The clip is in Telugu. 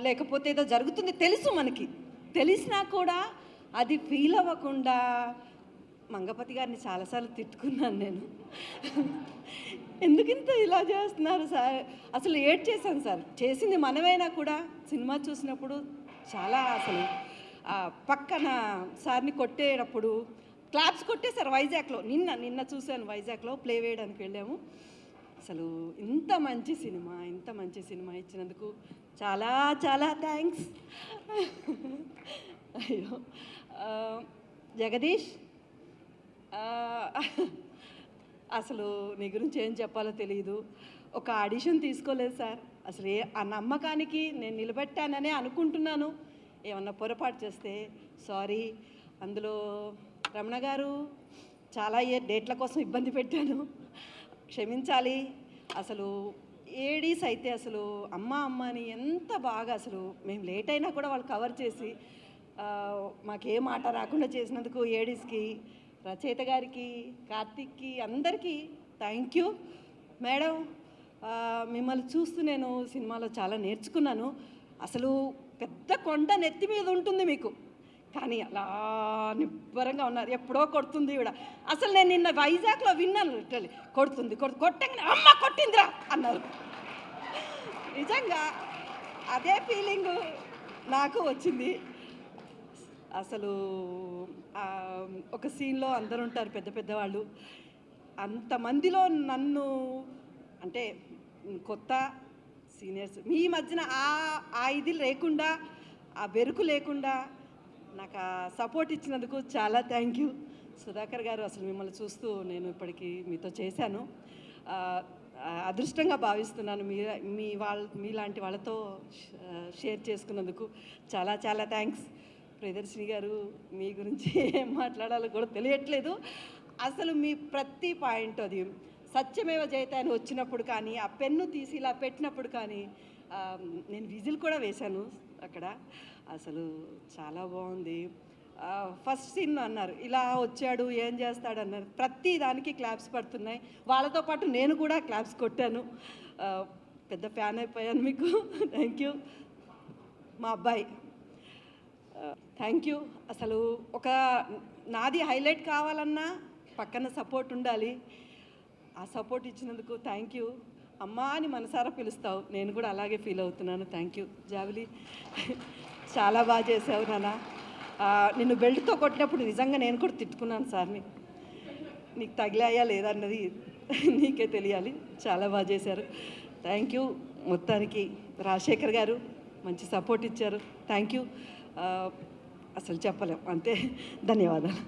లేకపోతే ఏదో జరుగుతుంది తెలుసు మనకి, తెలిసినా కూడా అది ఫీల్ అవ్వకుండా మంగపతి గారిని చాలాసార్లు తిట్టుకున్నాను నేను. ఎందుకింత ఇలా చేస్తున్నారు సార్, అసలు ఏడ్ చేశాను సార్, చేసింది మనమైనా కూడా సినిమా చూసినప్పుడు చాలా అసలు పక్కన సార్ని కొట్టేటప్పుడు క్లాప్స్ కొట్టేశారు వైజాగ్లో. నిన్న చూశాను, వైజాగ్లో ప్లే వేయడానికి వెళ్ళాము. అసలు ఇంత మంచి సినిమా ఇచ్చినందుకు చాలా చాలా థ్యాంక్స్. అయ్యో జగదీష్, అసలు నీ గురించి ఏం చెప్పాలో తెలియదు. ఒక ఆడిషన్ తీసుకోలేదు సార్, అసలు ఆ నమ్మకానికి నేను నిలబెట్టాననే అనుకుంటున్నాను. ఏమన్నా పొరపాటు చేస్తే సారీ. అందులో రమణ గారు చాలా డేట్ల కోసం ఇబ్బంది పెట్టాను, క్షమించాలి. అసలు ఏడీస్ అయితే అసలు అమ్మ అని ఎంత బాగా, అసలు మేము లేట్ అయినా కూడా వాళ్ళు కవర్ చేసి మాకే మాట రాకుండా చేసినందుకు ఏడీస్కి, రచయిత గారికి, కార్తీక్కి, అందరికీ థ్యాంక్ యూ. మేడం, మిమ్మల్ని చూస్తూ నేను సినిమాలో చాలా నేర్చుకున్నాను. అసలు పెద్ద కొండ నెత్తి మీద ఉంటుంది మీకు, కానీ అలా నిబ్బరంగా ఉన్నారు. ఎప్పుడో కొడుతుంది కూడా. అసలు నేను నిన్న వైజాగ్లో విన్నాను, లిటరలీ కొట్టంగానే అమ్మ కొట్టిందిరా అన్నారు. నిజంగా అదే ఫీలింగు నాకు వచ్చింది. అసలు ఒక సీన్లో అందరూ ఉంటారు పెద్ద పెద్దవాళ్ళు, అంతమందిలో నన్ను అంటే కొత్త సీనియర్స్ మీ మధ్యన ఆ ఇది లేకుండా, ఆ బెరుకు లేకుండా నాకు ఆ సపోర్ట్ ఇచ్చినందుకు చాలా థ్యాంక్ యూ. సుధాకర్ గారు, అసలు మిమ్మల్ని చూస్తూ నేను ఇప్పటికీ మీతో చేశాను, అదృష్టంగా భావిస్తున్నాను. మీలాంటి వాళ్ళతో షేర్ చేసుకున్నందుకు చాలా చాలా థ్యాంక్స్. ప్రియదర్శిని గారు, మీ గురించి ఏం మాట్లాడాలో కూడా తెలియట్లేదు. అసలు మీ ప్రతి పాయింట్, అది సత్యమేవ జయతే అని వచ్చినప్పుడు కానీ, ఆ పెన్ను తీసి ఇలా పెట్టినప్పుడు కానీ, నేను విజిల్ కూడా వేశాను అక్కడ. అసలు చాలా బాగుంది. ఫస్ట్ సీన్ అన్నారు, ఇలా వచ్చాడు ఏం చేస్తాడు అన్నారు. ప్రతి దానికి క్లాప్స్ పడుతున్నాయి, వాళ్ళతో పాటు నేను కూడా క్లాప్స్ కొట్టాను. పెద్ద ఫ్యాన్ అయిపోయాను మీకు. Thank you. మా అబ్బాయి, థ్యాంక్ యూ. అసలు ఒక నాది హైలైట్ కావాలన్నా పక్కన సపోర్ట్ ఉండాలి. ఆ సపోర్ట్ ఇచ్చినందుకు థ్యాంక్ యూ. అమ్మా అని మనసారా పిలుస్తావు, నేను కూడా అలాగే ఫీల్ అవుతున్నాను. Thank you. జావిలి, చాలా బాగా చేసావు నాన్న. నిన్ను బెల్ట్తో కొట్టినప్పుడు నిజంగా నేను కూడా తిట్టుకున్నాను సార్ని, నీకు తగిలాయా లేదా అన్నది నీకే తెలియాలి. చాలా బాగా చేశారు. Thank you. మొత్తానికి రాజశేఖర్ గారు మంచి సపోర్ట్ ఇచ్చారు. Thank you. అసలు చెప్పలేం, అంతే. ధన్యవాదాలు.